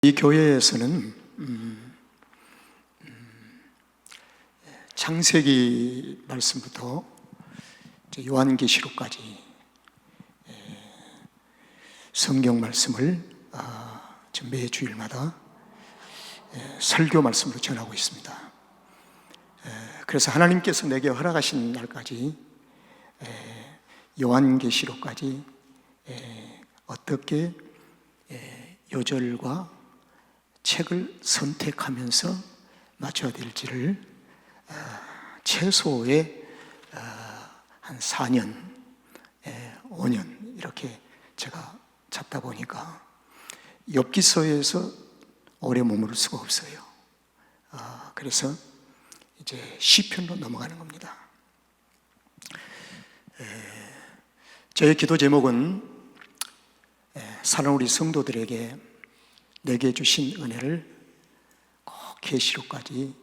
이 교회에서는 창세기 말씀부터 요한계시록까지 성경 말씀을 매 주일마다 설교 말씀으로 전하고 있습니다. 그래서 하나님께서 내게 허락하신 날까지 요한계시록까지 어떻게 요절과 책을 선택하면서 맞춰야 될지를 최소의 한 4년, 5년 이렇게 제가 잡다 보니까 엽기서에서 오래 머무를 수가 없어요. 그래서 이제 시편으로 넘어가는 겁니다. 저의 기도 제목은 사랑하는 우리 성도들에게 내게 주신 은혜를 꼭 계시록까지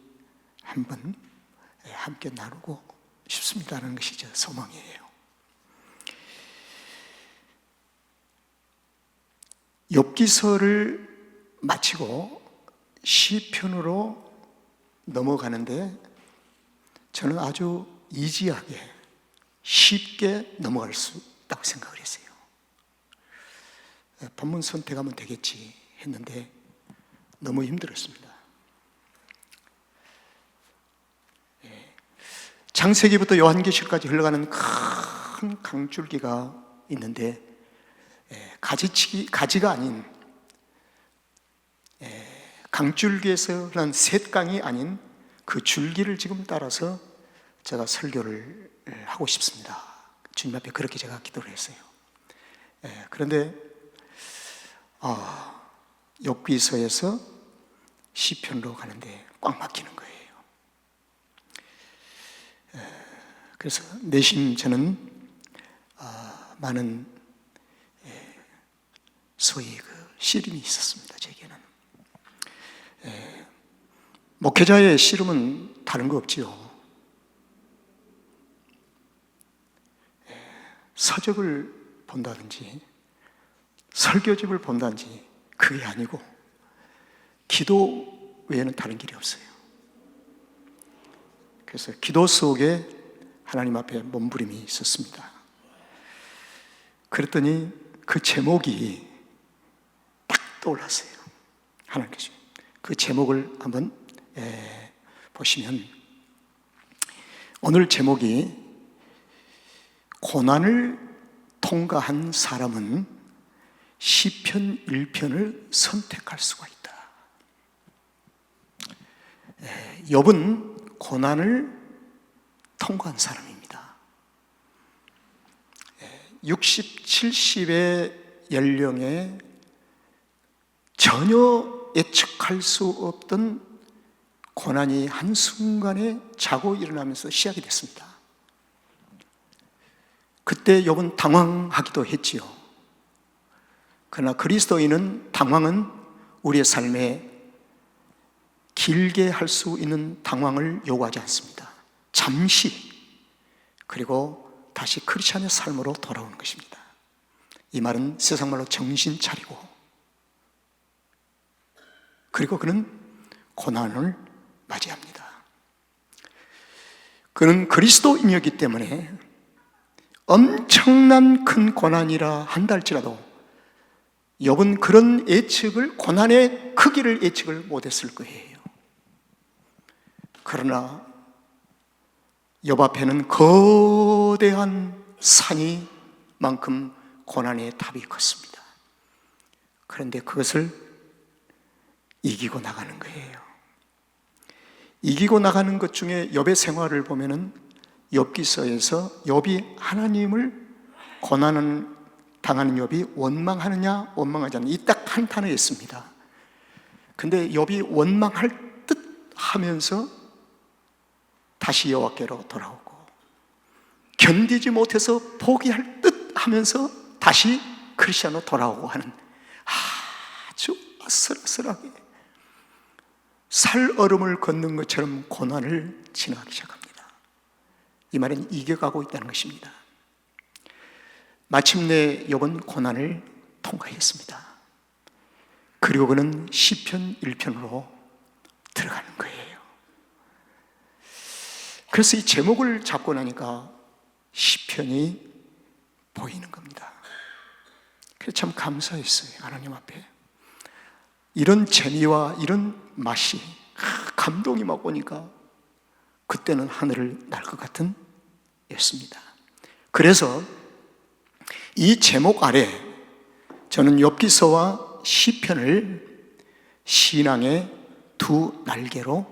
한번 함께 나누고 싶습니다라는 것이 제 소망이에요. 욥기서를 마치고 시편으로 넘어가는데 저는 아주 이지하게 쉽게 넘어갈 수 있다고 생각을 했어요. 본문 선택하면 되겠지 했는데 너무 힘들었습니다. 창세기부터 요한계시록까지 흘러가는 큰 강줄기가 있는데 가지가 아닌 강줄기에서 흐르는 셋강이 아닌 그 줄기를 지금 따라서 제가 설교를 하고 싶습니다. 주님 앞에 그렇게 제가 기도를 했어요. 그런데 욥기서에서 시편으로 가는데 꽉 막히는 거예요. 그래서 내심 저는 많은 소위 씨름이 있었습니다. 제게는 목회자의 씨름은 다른 거 없지요. 서적을 본다든지 설교집을 본다든지 그게 아니고 기도 외에는 다른 길이 없어요. 그래서 기도 속에 하나님 앞에 몸부림이 있었습니다. 그랬더니 그 제목이 딱 떠올랐어요. 하나님께서 그 제목을 한번 보시면 오늘 제목이 고난을 통과한 사람은 시편 1편을 선택할 수가 있다. 욥은 고난을 통과한 사람입니다. 60, 70의 연령에 전혀 예측할 수 없던 고난이 한순간에 자고 일어나면서 시작이 됐습니다. 그때 욥은 당황하기도 했지요. 그러나 그리스도인은 당황은 우리의 삶에 길게 할 수 있는 당황을 요구하지 않습니다. 잠시, 그리고 다시 크리스찬의 삶으로 돌아오는 것입니다. 이 말은 세상말로 정신 차리고, 그리고 그는 고난을 맞이합니다. 그는 그리스도인이었기 때문에 엄청난 큰 고난이라 한다 할지라도 욥은 그런 예측을, 고난의 크기를 예측을 못했을 거예요. 그러나 욥 앞에는 거대한 산이 만큼 고난의 탑이 컸습니다. 그런데 그것을 이기고 나가는 거예요. 이기고 나가는 것 중에 욥의 생활을 보면은 욥기서에서 욥이 하나님을 고난은 당하는 욥이 원망하느냐 원망하지 않느냐 이 딱 한 단어에 있습니다. 근데 욥이 원망할 듯 하면서 다시 여호와께로 돌아오고 견디지 못해서 포기할 듯 하면서 다시 크리스천으로 돌아오고 하는 아주 아슬아슬하게 살얼음을 걷는 것처럼 고난을 지나가기 시작합니다. 이 말은 이겨가고 있다는 것입니다. 마침내 욥은 고난을 통과했습니다. 그리고 그는 시편 1편으로 들어가는 거예요. 그래서 이 제목을 잡고 나니까 시편이 보이는 겁니다. 그래서 참 감사했어요. 하나님 앞에 이런 재미와 이런 맛이 감동이 막 오니까 그때는 하늘을 날 것 같은 였습니다. 그래서 이 제목 아래 저는 욥기서와 시편을 신앙의 두 날개로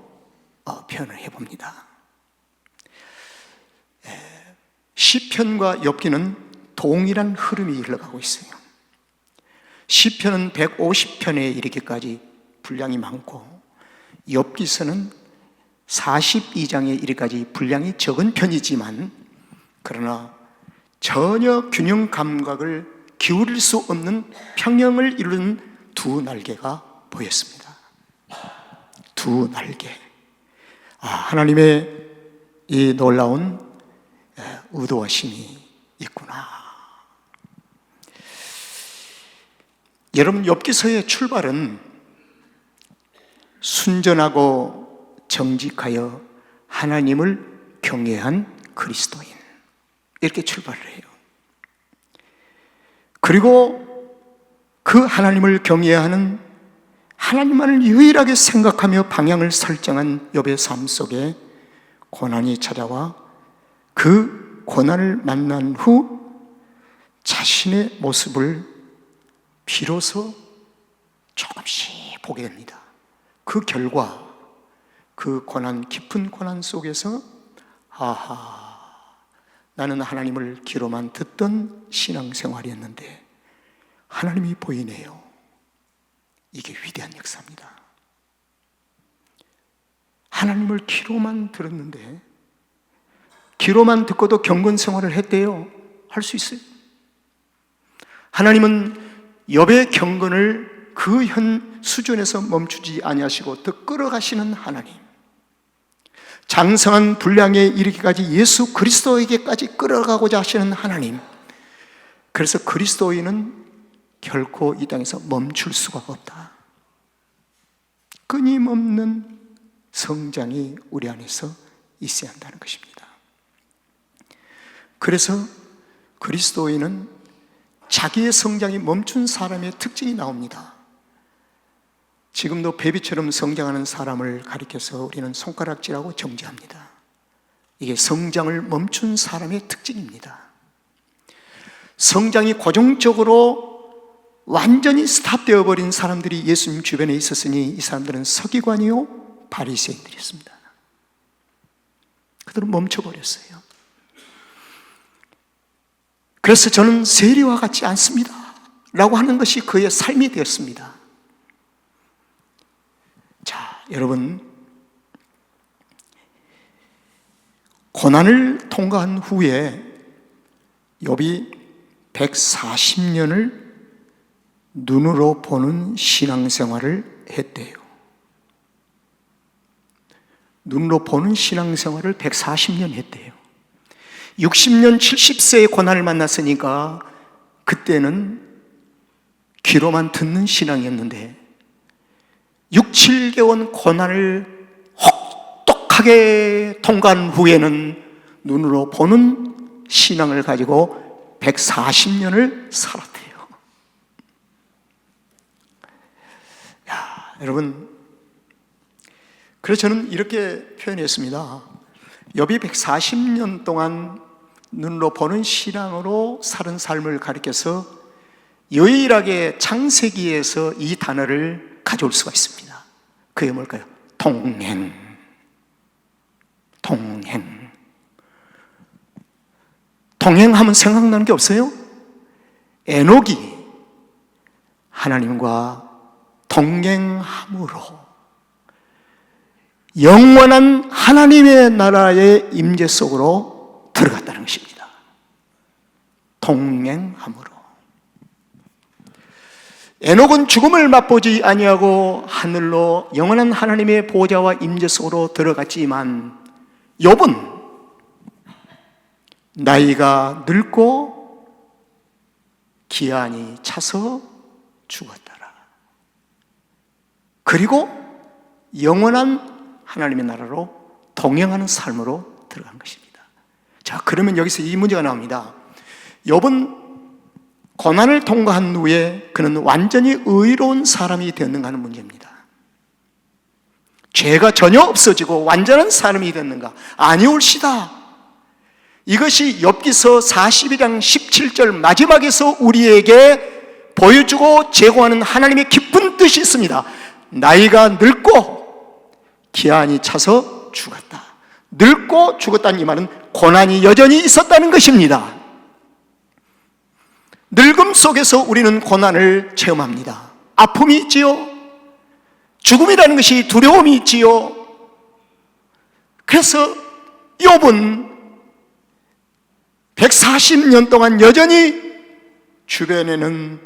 표현을 해봅니다. 시편과 욥기는 동일한 흐름이 흘러가고 있어요. 시편은 150편에 이르기까지 분량이 많고 욥기서는 42장에 이르기까지 분량이 적은 편이지만 그러나 전혀 균형 감각을 기울일 수 없는 평형을 이루는 두 날개가 보였습니다. 두 날개. 하나님의 이 놀라운 의도하심이 있구나. 여러분, 욥기서의 출발은 순전하고 정직하여 하나님을 경외한 그리스도인, 이렇게 출발을 해요. 그리고 그 하나님을 경외하는, 하나님만을 유일하게 생각하며 방향을 설정한 욥의 삶 속에 고난이 찾아와 그 고난을 만난 후 자신의 모습을 비로소 조금씩 보게 됩니다. 그 결과 그 고난, 깊은 고난 속에서 나는 하나님을 귀로만 듣던 신앙생활이었는데 하나님이 보이네요. 이게 위대한 역사입니다. 하나님을 귀로만 들었는데, 귀로만 듣고도 경건생활을 했대요. 할 수 있어요. 하나님은 욥의 경건을 그 현 수준에서 멈추지 아니하시고 더 끌어가시는 하나님, 장성한 분량에 이르기까지 예수 그리스도에게까지 끌어가고자 하시는 하나님. 그래서 그리스도인은 결코 이 땅에서 멈출 수가 없다. 끊임없는 성장이 우리 안에서 있어야 한다는 것입니다. 그래서 그리스도인은 자기의 성장이 멈춘 사람의 특징이 나옵니다. 지금도 베비처럼 성장하는 사람을 가리켜서 우리는 손가락질하고 정죄합니다. 이게 성장을 멈춘 사람의 특징입니다. 성장이 고정적으로 완전히 스탑되어 버린 사람들이 예수님 주변에 있었으니 이 사람들은 서기관이요 바리새인들이었습니다. 그들은 멈춰버렸어요. 그래서 저는 세리와 같지 않습니다 라고 하는 것이 그의 삶이 되었습니다. 자, 여러분, 고난을 통과한 후에 욥이 140년을 눈으로 보는 신앙생활을 했대요. 눈으로 보는 신앙생활을 140년 했대요. 60년 70세의 고난을 만났으니까 그때는 귀로만 듣는 신앙이었는데 6, 7개월 고난을 혹독하게 통과한 후에는 눈으로 보는 신앙을 가지고 140년을 살았대요. 여러분, 그래서 저는 이렇게 표현했습니다. 욥이 140년 동안 눈으로 보는 신앙으로 사는 삶을 가리켜서 유일하게 창세기에서 이 단어를 가져올 수가 있습니다. 그게 뭘까요? 동행. 동행. 동행하면 생각나는 게 없어요? 에녹이 하나님과 동행함으로 영원한 하나님의 나라의 임재 속으로 들어갔다는 것입니다. 동행함으로. 에녹은 죽음을 맛보지 아니하고 하늘로 영원한 하나님의 보좌와 임재 속으로 들어갔지만 욥은 나이가 늙고 기한이 차서 죽었더라. 그리고 영원한 하나님의 나라로 동행하는 삶으로 들어간 것입니다. 자, 그러면 여기서 이 문제가 나옵니다. 욥은 고난을 통과한 후에 그는 완전히 의로운 사람이 되었는가 하는 문제입니다. 죄가 전혀 없어지고 완전한 사람이 되었는가? 아니올시다. 이것이 욥기서 42장 17절 마지막에서 우리에게 보여주고 제공하는 하나님의 깊은 뜻이 있습니다. 나이가 늙고 기한이 차서 죽었다. 늙고 죽었다는 이 말은 고난이 여전히 있었다는 것입니다. 늙음 속에서 우리는 고난을 체험합니다. 아픔이 있지요. 죽음이라는 것이 두려움이 있지요. 그래서 욥은 140년 동안 여전히 주변에는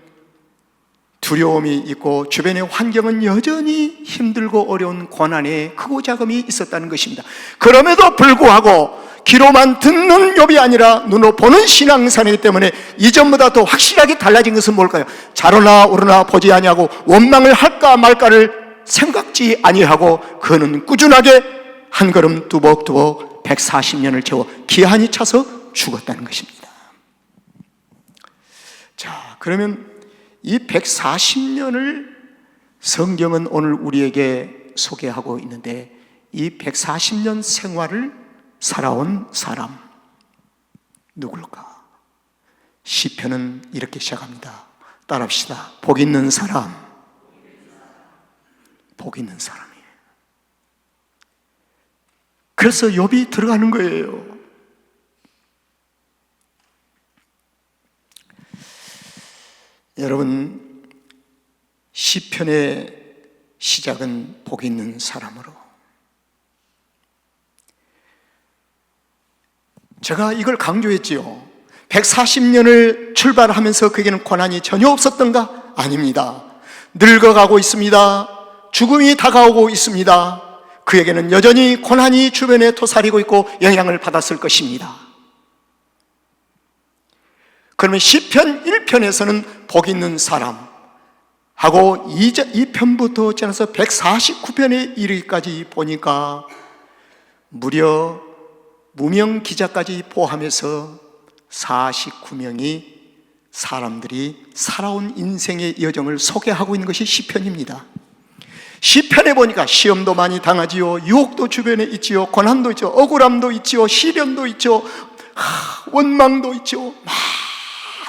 두려움이 있고 주변의 환경은 여전히 힘들고 어려운 고난의 크고 작음이 있었다는 것입니다. 그럼에도 불구하고 귀로만 듣는 욥이 아니라 눈으로 보는 신앙생활이기 때문에 이전보다 더 확실하게 달라진 것은 뭘까요? 자로나 오르나 보지 아니하고 원망을 할까 말까를 생각지 아니하고 그는 꾸준하게 한 걸음 두벅두벅 140년을 채워 기한이 차서 죽었다는 것입니다. 자, 그러면 이 140년을 성경은 오늘 우리에게 소개하고 있는데 이 140년 생활을 살아온 사람 누굴까? 시편은 이렇게 시작합니다. 따라합시다. 복 있는 사람, 복 있는 사람이에요. 그래서 욥이 들어가는 거예요. 여러분, 시편의 시작은 복 있는 사람으로. 제가 이걸 강조했지요. 140년을 출발하면서 그에게는 고난이 전혀 없었던가? 아닙니다. 늙어가고 있습니다. 죽음이 다가오고 있습니다. 그에게는 여전히 고난이 주변에 토사리고 있고 영향을 받았을 것입니다. 그러면 시편 1편에서는 복 있는 사람 하고 2편부터 지나서 149편에 이르기까지 보니까 무려 무명 기자까지 포함해서 49명이 사람들이 살아온 인생의 여정을 소개하고 있는 것이 시편입니다. 시편에 보니까 시험도 많이 당하지요. 유혹도 주변에 있지요. 고난도 있죠. 억울함도 있지요. 시련도 있죠. 원망도 있죠.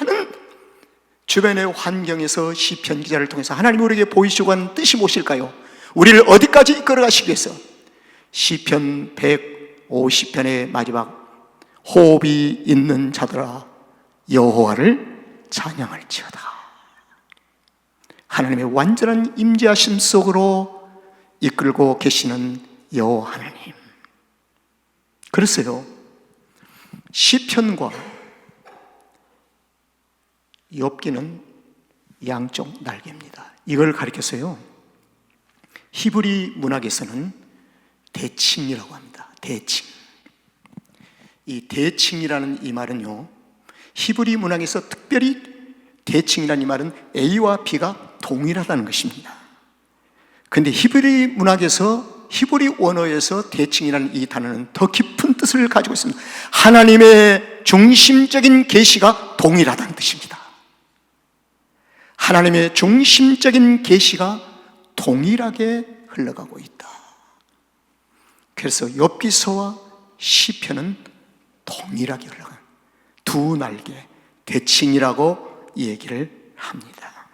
많은 주변의 환경에서 시편 기자를 통해서 하나님이 우리에게 보이시고 하는 뜻이 무엇일까요? 우리를 어디까지 이끌어 가시기 위해서 시편 150편의 마지막 호흡이 있는 자들아 여호와를 찬양할지어다. 하나님의 완전한 임재하심 속으로 이끌고 계시는 여호와 하나님. 그랬어요. 시편과 욥기는 양쪽 날개입니다. 이걸 가리켜서요, 히브리 문학에서는 대칭이라고 합니다. 대칭. 이 대칭이라는 이 말은요, 히브리 문학에서 특별히 대칭이라는 이 말은 A와 B가 동일하다는 것입니다. 그런데 히브리 문학에서, 히브리 원어에서 대칭이라는 이 단어는 더 깊은 뜻을 가지고 있습니다. 하나님의 중심적인 계시가 동일하다는 뜻입니다. 하나님의 중심적인 계시가 동일하게 흘러가고 있다. 그래서 욥기서와 시편은 동일하게 흘러가는 두 날개, 대칭이라고 이 얘기를 합니다.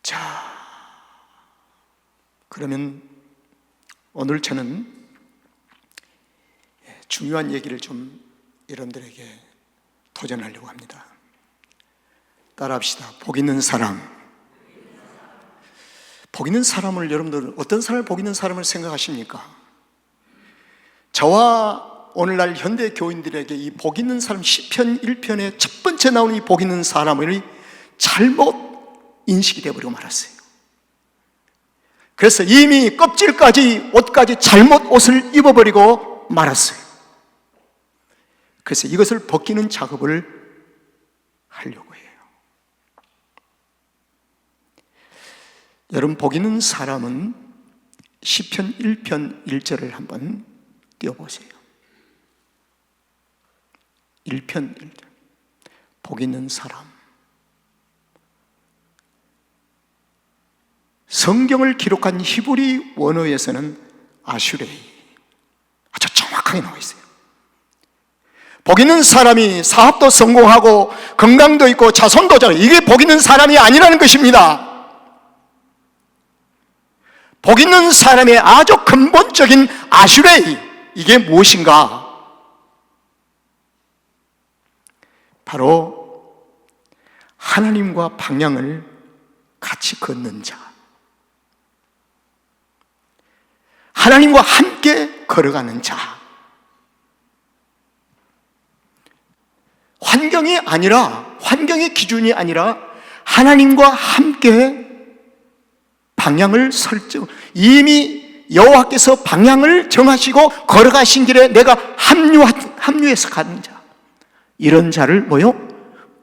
자, 그러면 오늘 저는 중요한 얘기를 좀 여러분들에게 도전하려고 합니다. 따라합시다. 복 있는 사람. 복 있는 사람을 여러분들 어떤 사람을 복 있는 사람을 생각하십니까? 저와 오늘날 현대 교인들에게 이 복 있는 사람, 시편 1편에 첫 번째 나오는 이 복 있는 사람을 잘못 인식이 되어버리고 말았어요. 그래서 이미 껍질까지, 옷까지 잘못 옷을 입어버리고 말았어요. 그래서 이것을 벗기는 작업을 하려고 해요. 여러분, 복 있는 사람은 시편 1편 1절을 한번 띄워보세요. 1편 1절. 복 있는 사람. 성경을 기록한 히브리 원어에서는 아슈레이, 아주 정확하게 나와 있어요. 복 있는 사람이 사업도 성공하고 건강도 있고 자손도 잘, 이게 복 있는 사람이 아니라는 것입니다. 복 있는 사람의 아주 근본적인 아슈레이, 이게 무엇인가? 바로 하나님과 방향을 같이 걷는 자, 하나님과 함께 걸어가는 자. 환경의 기준이 아니라 하나님과 함께 방향을 이미 여호와께서 방향을 정하시고 걸어가신 길에 내가 합류해서 가는 자, 이런 자를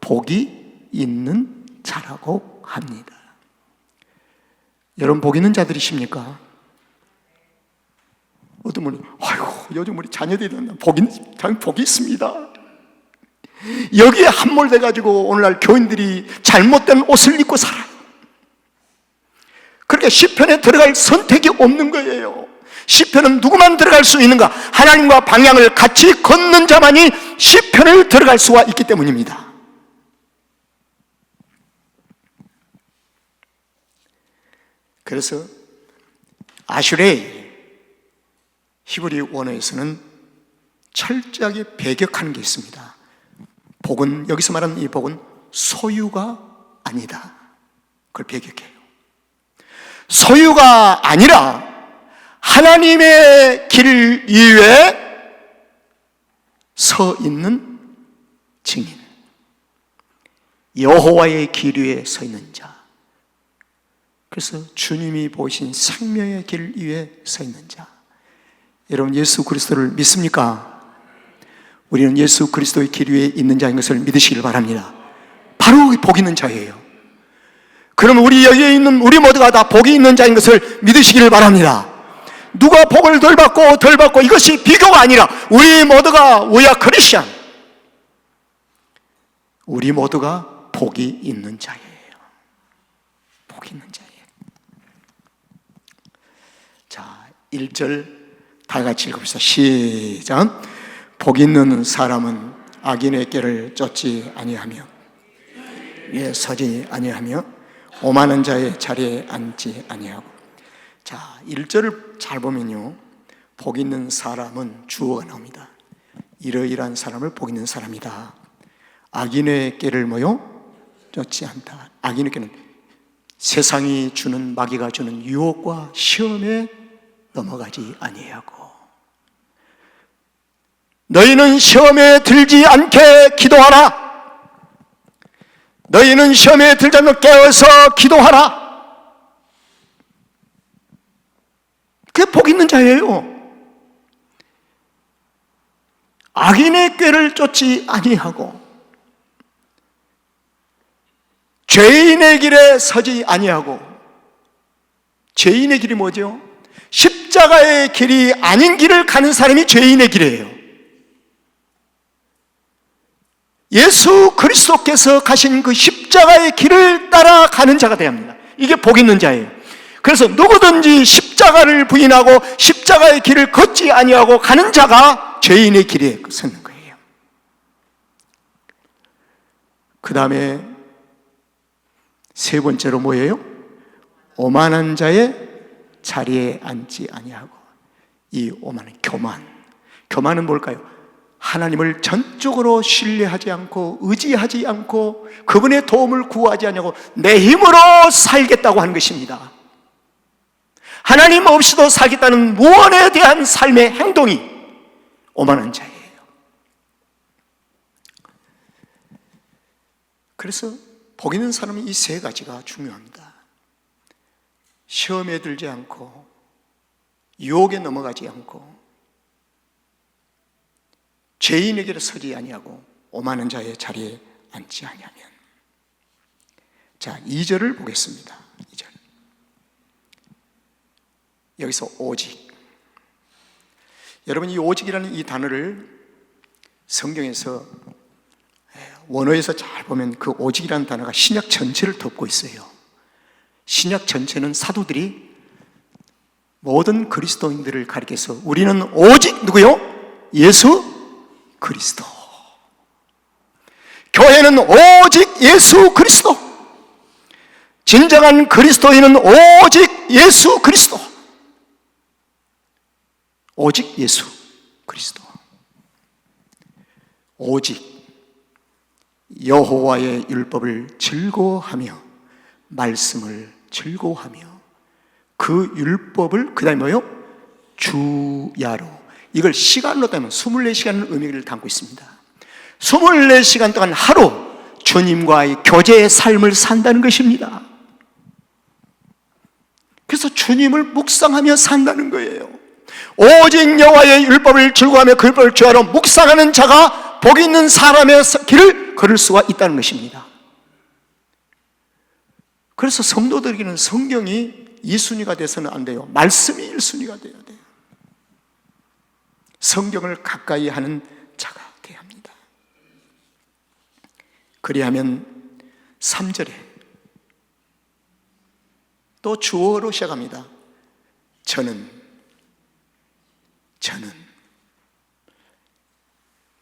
복이 있는 자라고 합니다. 여러분, 복 있는 자들이십니까? 어떤 분은 요즘 우리 자녀들이 복이 있습니다. 여기에 함몰돼가지고 오늘날 교인들이 잘못된 옷을 입고 살아요. 그러니까 시편에 들어갈 선택이 없는 거예요. 시편은 누구만 들어갈 수 있는가? 하나님과 방향을 같이 걷는 자만이 시편을 들어갈 수가 있기 때문입니다. 그래서 아슈레이, 히브리 원어에서는 철저하게 배격하는 게 있습니다. 복은, 여기서 말하는 이 복은 소유가 아니다. 그걸 배격해요. 소유가 아니라 하나님의 길 위에 서 있는 증인, 여호와의 길 위에 서 있는 자. 그래서 주님이 보신 생명의 길 위에 서 있는 자. 여러분, 예수 그리스도를 믿습니까? 우리는 예수 그리스도의 길 위에 있는 자인 것을 믿으시길 바랍니다. 바로 복 있는 자예요. 그럼 우리 여기에 있는 우리 모두가 다 복이 있는 자인 것을 믿으시기를 바랍니다. 누가 복을 덜 받고 이것이 비교가 아니라 우리 모두가 We are Christian. 우리 모두가 복이 있는 자예요. 복이 있는 자예요. 자, 1절 다 같이 읽읍시다. 시작. 복 있는 사람은 악인의 길을 쫓지 아니하며 위에 서지 아니하며 오만한 자의 자리에 앉지 아니하고. 자, 1절을 잘 보면요, 복 있는 사람은 주어가 나옵니다. 이러이러한 사람을 복 있는 사람이다. 악인의 길을 쫓지 않다. 악인의 길은 세상이 주는, 마귀가 주는 유혹과 시험에 넘어가지 아니하고. 너희는 시험에 들지 않게 기도하라. 너희는 시험에 들지 않게 깨어서 기도하라. 그게 복 있는 자예요. 악인의 꾀를 쫓지 아니하고 죄인의 길에 서지 아니하고. 죄인의 길이 뭐죠? 십자가의 길이 아닌 길을 가는 사람이 죄인의 길이에요. 예수 그리스도께서 가신 그 십자가의 길을 따라가는 자가 되어야 합니다. 이게 복 있는 자예요. 그래서 누구든지 십자가를 부인하고 십자가의 길을 걷지 아니하고 가는 자가 죄인의 길에 서는 거예요. 그 다음에 세 번째로 뭐예요? 오만한 자의 자리에 앉지 아니하고. 이 오만은 교만은 뭘까요? 하나님을 전적으로 신뢰하지 않고 의지하지 않고 그분의 도움을 구하지 않냐고 내 힘으로 살겠다고 하는 것입니다. 하나님 없이도 살겠다는 무언에 대한 삶의 행동이 오만한 자예요. 그래서 복 있는 사람은 이 세 가지가 중요합니다. 시험에 들지 않고 유혹에 넘어가지 않고 죄인에게로 서지 아니하고 오만한 자의 자리에 앉지 아니하면. 자, 2절을 보겠습니다. 2절. 여기서 오직. 여러분, 이 오직이라는 이 단어를 성경에서 원어에서 잘 보면 그 오직이라는 단어가 신약 전체를 덮고 있어요. 신약 전체는 사도들이 모든 그리스도인들을 가리켜서 우리는 오직 누구요? 예수 그리스도. 교회는 오직 예수 그리스도. 진정한 그리스도인은 오직 예수 그리스도. 오직 예수 그리스도. 오직 여호와의 율법을 즐거워하며 말씀을 즐거워하며 그 율법을 그 다음에 뭐요? 주야로. 이걸 시간으로 따면 24시간의 의미를 담고 있습니다. 24시간 동안 하루 주님과의 교제의 삶을 산다는 것입니다. 그래서 주님을 묵상하며 산다는 거예요. 오직 여호와의 율법을 즐거워하며 그 율법을 주야로 묵상하는 자가 복이 있는 사람의 길을 걸을 수가 있다는 것입니다. 그래서 성도들에게는 성경이 2순위가 돼서는 안 돼요. 말씀이 1순위가 돼야 돼요. 성경을 가까이 하는 자가 되어야 합니다. 그리하면 3절에 또 주어로 시작합니다. 저는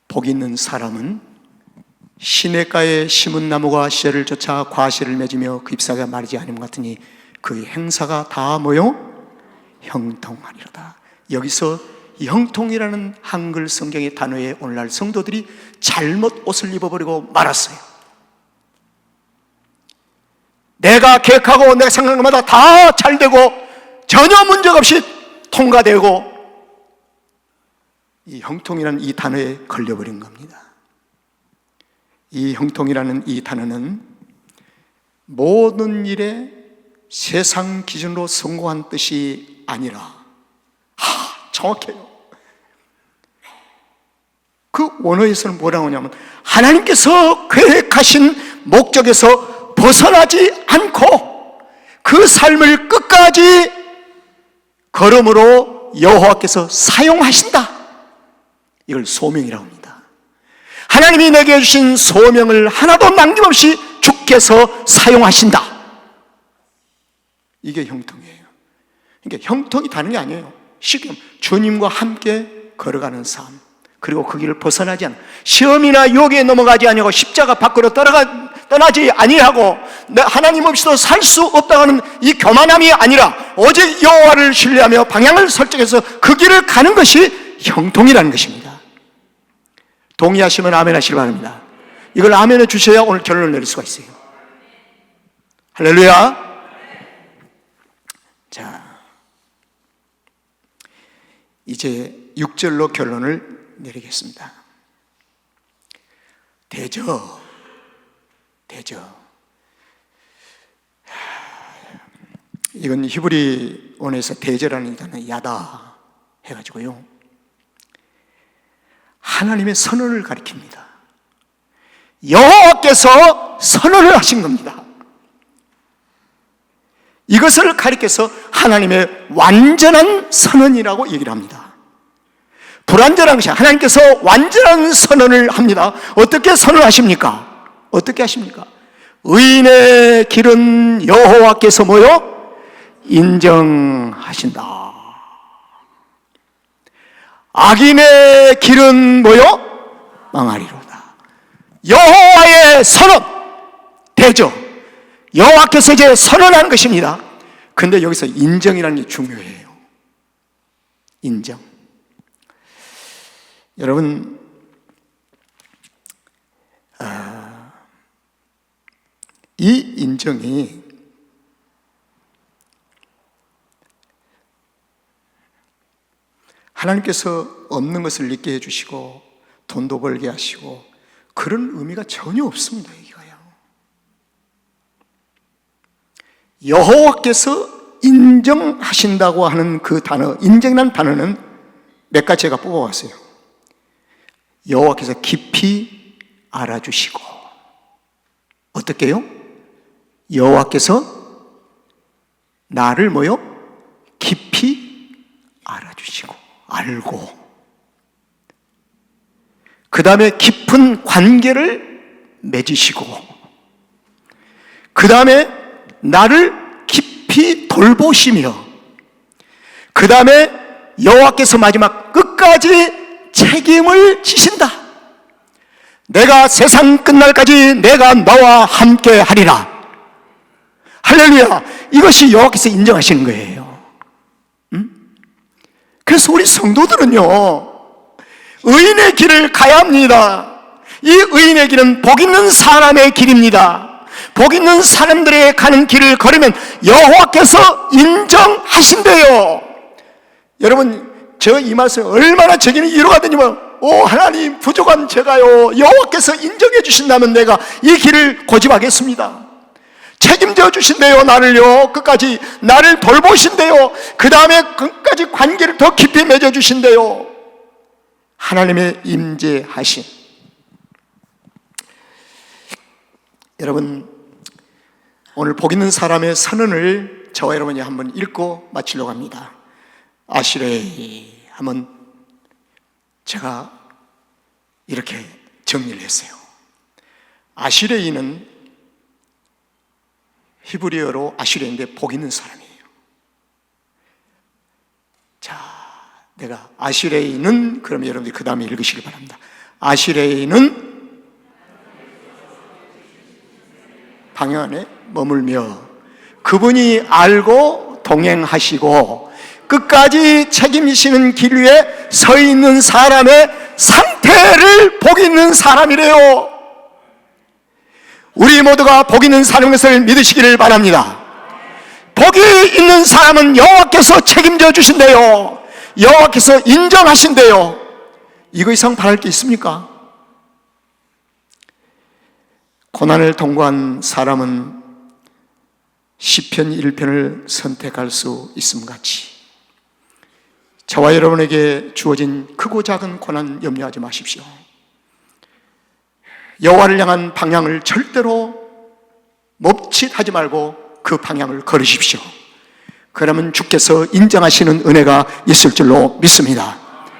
복 있는 사람은 시냇가에 심은 나무가 씨를 쫓아 과실을 맺으며 그 잎사귀가 마르지 않음 같으니 그의 행사가 다 뭐요? 형통하리로다. 여기서 형통이라는 한글 성경의 단어에 오늘날 성도들이 잘못 옷을 입어버리고 말았어요. 내가 계획하고 내가 생각한 것마다 다 잘되고 전혀 문제가 없이 통과되고, 이 형통이라는 이 단어에 걸려버린 겁니다. 이 형통이라는 이 단어는 모든 일에 세상 기준으로 성공한 뜻이 아니라, 정확해요. 그 원어에서는 뭐라고 하냐면 하나님께서 계획하신 목적에서 벗어나지 않고 그 삶을 끝까지 걸음으로 여호와께서 사용하신다. 이걸 소명이라고 합니다. 하나님이 내게 주신 소명을 하나도 남김없이 주께서 사용하신다. 이게 형통이에요. 그러니까 형통이 다른 게 아니에요. 쉽게 주님과 함께 걸어가는 삶, 그리고 그 길을 벗어나지 않아, 시험이나 욕에 넘어가지 아니하고 십자가 밖으로 떠나지 아니하고 하나님 없이도 살 수 없다고 하는 이 교만함이 아니라 오직 여호와를 신뢰하며 방향을 설정해서 그 길을 가는 것이 형통이라는 것입니다. 동의하시면 아멘 하시기 바랍니다. 이걸 아멘해 주셔야 오늘 결론을 내릴 수가 있어요. 할렐루야. 자, 이제 6절로 결론을 내리겠습니다. 대저. 이건 히브리 원에서 대저라는 단어 야다 해가지고요, 하나님의 선언을 가리킵니다. 여호와께서 선언을 하신 겁니다. 이것을 가리켜서 하나님의 완전한 선언이라고 얘기를 합니다. 불완전한 것이 하나님께서 완전한 선언을 합니다. 어떻게 선언하십니까? 어떻게 하십니까? 의인의 길은 여호와께서 뭐요? 인정하신다. 악인의 길은 뭐요? 망하리로다. 여호와의 선언, 대저, 여호와께서 이제 선언하는 것입니다. 근데 여기서 인정이라는 게 중요해요. 인정. 여러분, 이 인정이 하나님께서 없는 것을 있게 해주시고 돈도 벌게 하시고 그런 의미가 전혀 없습니다. 이거요. 여호와께서 인정하신다고 하는 그 단어, 인정이라는 단어는 몇 가지 제가 뽑아왔어요. 여호와께서 깊이 알아주시고, 어떻게요? 여호와께서 나를 뭐요? 깊이 주시고 알고, 그 다음에 깊은 관계를 맺으시고, 그 다음에 나를 깊이 돌보시며, 그 다음에 여호와께서 마지막 끝까지 책임을 지신다. 내가 세상 끝날까지 내가 너와 함께 하리라. 할렐루야. 이것이 여호와께서 인정하시는 거예요. 그래서 우리 성도들은요, 의인의 길을 가야 합니다. 이 의인의 길은 복 있는 사람의 길입니다. 복 있는 사람들의 가는 길을 걸으면 여호와께서 인정하신대요. 여러분, 저 이 말씀 얼마나 저기는 위로가 되냐면, 오 하나님, 부족한 제가요, 여호와께서 인정해 주신다면 내가 이 길을 고집하겠습니다. 책임져 주신대요. 나를요, 끝까지 나를 돌보신대요. 그 다음에 끝까지 관계를 더 깊이 맺어 주신대요. 하나님의 임재하심. 여러분, 오늘 복 있는 사람의 선언을 저와 여러분이 한번 읽고 마치려고 합니다. 아시레이 하면 제가 이렇게 정리를 했어요. 아시레이는 히브리어로 아시레인데 복 있는 사람이에요. 자, 내가 아시레이는, 그럼 여러분들이 그 다음에 읽으시길 바랍니다. 아시레이는 방향 안에 머물며 그분이 알고 동행하시고 끝까지 책임지시는 길 위에 서 있는 사람의 상태를 복 있는 사람이래요. 우리 모두가 복 있는 사람인 것을 믿으시기를 바랍니다. 복이 있는 사람은 여호와께서 책임져 주신대요. 여호와께서 인정하신대요. 이거 이상 바랄 게 있습니까? 고난을 통과한 사람은 시편 1편을 선택할 수 있음 같이 저와 여러분에게 주어진 크고 작은 고난 염려하지 마십시오. 여호와를 향한 방향을 절대로 멈칫하지 말고 그 방향을 걸으십시오. 그러면 주께서 인정하시는 은혜가 있을 줄로 믿습니다.